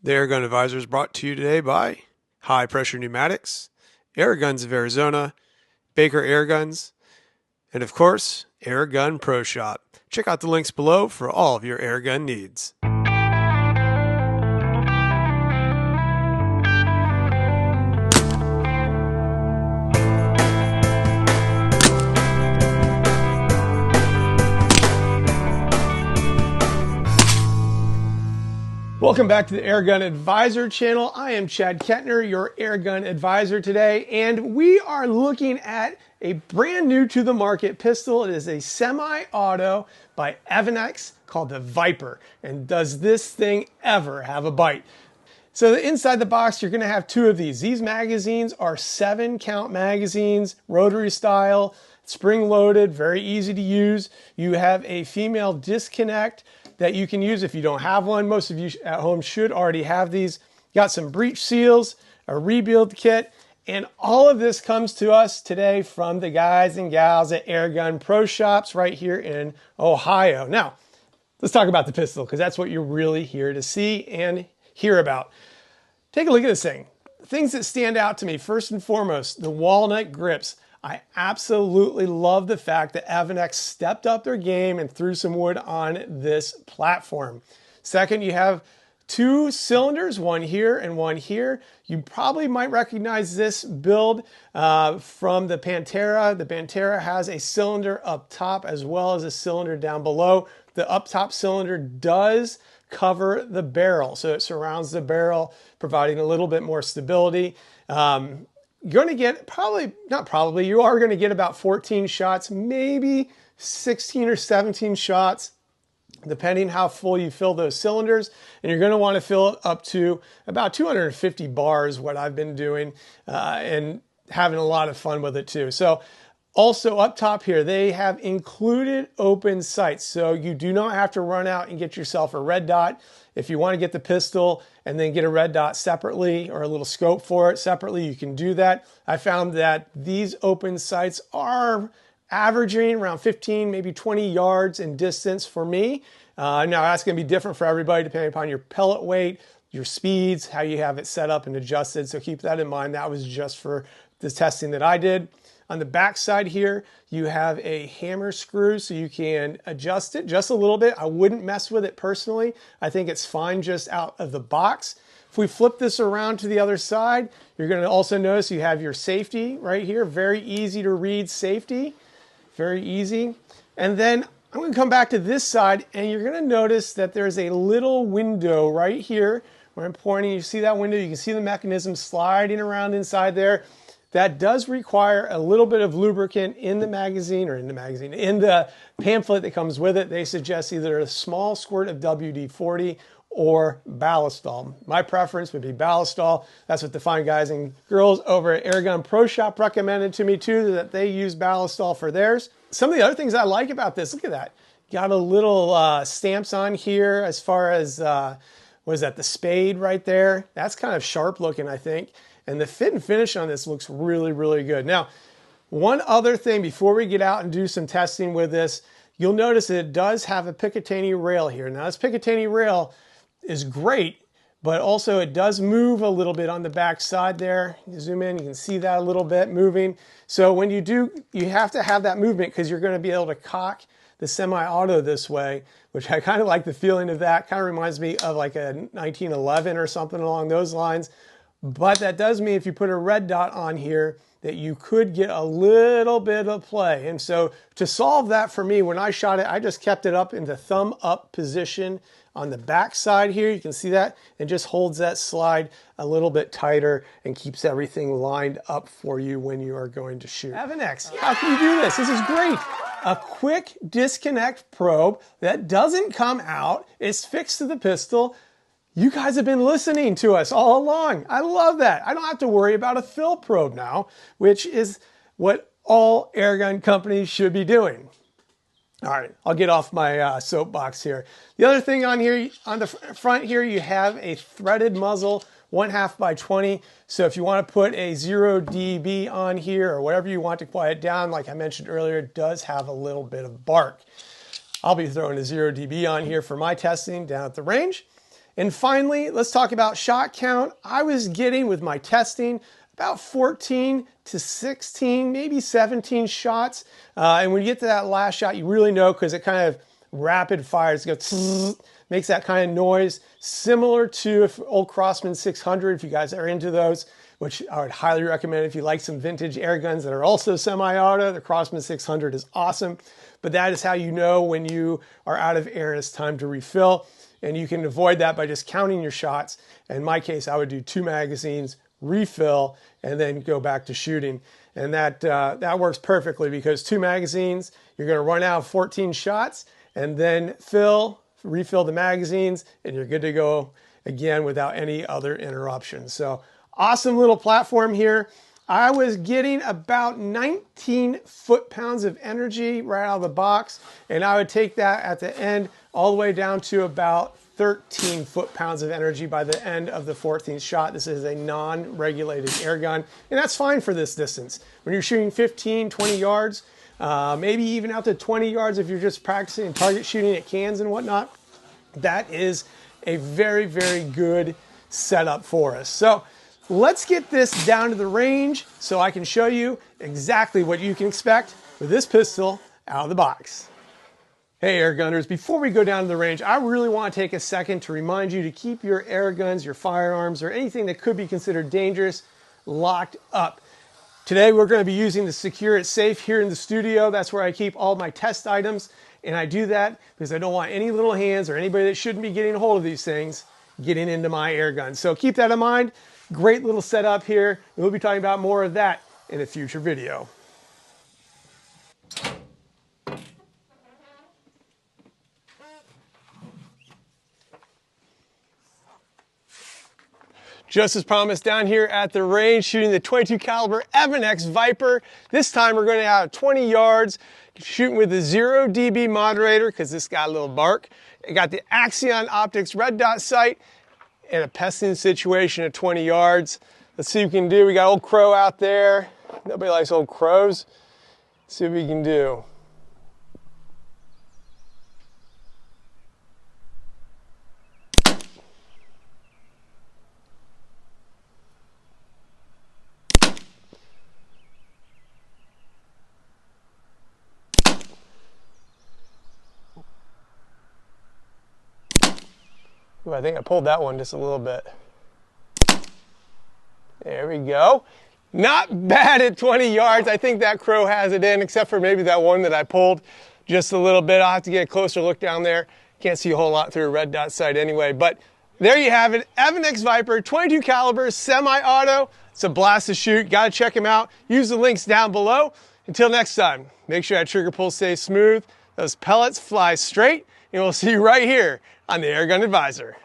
The Air Gun Advisor is brought to you today by High Pressure Pneumatics, Air Guns of Arizona, Baker Air Guns, and of course, Air Gun Pro Shop. Check out the links below for all of your air gun needs. Welcome back to the Air Gun Advisor channel. I am Chad Kettner, your Air Gun Advisor today, and we are looking at a brand new to the market pistol. It is a semi-auto by Affan's called the Viper. And does this thing ever have a bite? So inside the box, you're gonna have two of these. These magazines are 7-count magazines, rotary style, spring-loaded, very easy to use. You have a female disconnect that you can use if you don't have one. Most of you at home should already have these. Got some breech seals, a rebuild kit, and all of this comes to us today from the guys and gals at Air Gun Pro Shops right here in Ohio. Now, let's talk about the pistol because that's what you're really here to see and hear about. Take a look at this thing. Things that stand out to me, first and foremost, the walnut grips. I absolutely love the fact that Affan's stepped up their game and threw some wood on this platform. Second, you have two cylinders, one here and one here. You probably might recognize this build from the Pantera. The Pantera has a cylinder up top as well as a cylinder down below. The up top cylinder does cover the barrel, so it surrounds the barrel, providing a little bit more stability. You're going to get you are going to get about 14 shots, maybe 16 or 17 shots, depending how full you fill those cylinders. And you're going to want to fill it up to about 250 bars, what I've been doing, and having a lot of fun with it too. So also up top here, they have included open sights. So you do not have to run out and get yourself a red dot. If you want to get the pistol and then get a red dot separately or a little scope for it separately, you can do that. I found that these open sights are averaging around 15, maybe 20 yards in distance for me. Now that's going to be different for everybody depending upon your pellet weight, your speeds, how you have it set up and adjusted. So keep that in mind. That was just for the testing that I did. On the back side here, you have a hammer screw so you can adjust it just a little bit. I wouldn't mess with it personally. I think it's fine just out of the box. If we flip this around to the other side, you're going to also notice you have your safety right here. Very easy to read safety. Very easy. And then I'm going to come back to this side and you're going to notice that there's a little window right here where I'm pointing. You see that window? You can see the mechanism sliding around inside there. That does require a little bit of lubricant in the magazine, in the pamphlet that comes with it. They suggest either a small squirt of WD-40 or Ballistol. My preference would be Ballistol. That's what the fine guys and girls over at Air Gun Pro Shop recommended to me too, that they use Ballistol for theirs. Some of the other things I like about this, look at that. Got a little stamps on here as far as, what is that, the spade right there. That's kind of sharp looking, I think. And the fit and finish on this looks really, really good. Now, one other thing before we get out and do some testing with this, you'll notice that it does have a Picatinny rail here. Now, this Picatinny rail is great, but also it does move a little bit on the back side there. You zoom in, you can see that a little bit moving. So when you do, you have to have that movement because you're going to be able to cock the semi-auto this way, which I kind of like the feeling of that. Kind of reminds me of like a 1911 or something along those lines. But that does mean if you put a red dot on here that you could get a little bit of play. And so to solve that for me, when I shot it, I just kept it up in the thumb up position on the back side here. You can see that. It just holds that slide a little bit tighter and keeps everything lined up for you when you are going to shoot. Affan's, how can you do this? This is great. A quick disconnect probe that doesn't come out. It's fixed to the pistol. You guys have been listening to us all along. I love that. I don't have to worry about a fill probe now, which is what all airgun companies should be doing. All right, I'll get off my soapbox here. The other thing on here, on the front here, you have a threaded muzzle, 1/2 by 20. So if you want to put a 0 dB on here or whatever you want to quiet down, like I mentioned earlier, it does have a little bit of bark. I'll be throwing a 0 dB on here for my testing down at the range. And finally, let's talk about shot count. I was getting, with my testing, about 14 to 16, maybe 17 shots. And when you get to that last shot, you really know, because it kind of rapid fires, it goes, makes that kind of noise, similar to old Crosman 600, if you guys are into those, which I would highly recommend if you like some vintage air guns that are also semi-auto. The Crosman 600 is awesome, but that is how you know when you are out of air and it's time to refill. And you can avoid that by just counting your shots. In my case, I would do 2 magazines, refill, and then go back to shooting. And that works perfectly, because 2 magazines, you're going to run out of 14 shots, and then refill the magazines, and you're good to go again without any other interruptions. So awesome little platform here. I was getting about 19 foot-pounds of energy right out of the box, and I would take that at the end all the way down to about 13 foot-pounds of energy by the end of the 14th shot. This is a non-regulated air gun, and that's fine for this distance. When you're shooting 15, 20 yards, maybe even out to 20 yards if you're just practicing target shooting at cans and whatnot, that is a very, very good setup for us. So let's get this down to the range so I can show you exactly what you can expect with this pistol out of the box. Hey air gunners, before we go down to the range, I really want to take a second to remind you to keep your air guns, your firearms, or anything that could be considered dangerous locked up. Today we're going to be using the Secure It Safe here in the studio. That's where I keep all my test items, and I do that because I don't want any little hands or anybody that shouldn't be getting a hold of these things getting into my air gun. So keep that in mind. Great little setup here. We'll be talking about more of that in a future video. Just as promised, down here at the range, shooting the 22 caliber افانس Viper. This time we're going to have 20 yards, shooting with the 0 dB moderator, because this got a little bark. I got the Axion Optics red dot sight, and a pesting situation at 20 yards. Let's see what we can do. We got old crow out there. Nobody likes old crows. Let's see what we can do. Ooh, I think I pulled that one just a little bit. There we go. Not bad at 20 yards. I think that crow has it in, except for maybe that one that I pulled just a little bit. I'll have to get a closer look down there. Can't see a whole lot through a red dot sight anyway, but there you have it. افانس Viper, 22 caliber, semi-auto. It's a blast to shoot. Got to check them out. Use the links down below. Until next time, make sure that trigger pull stays smooth, those pellets fly straight, and we'll see you right here on the Air Gun Advisor.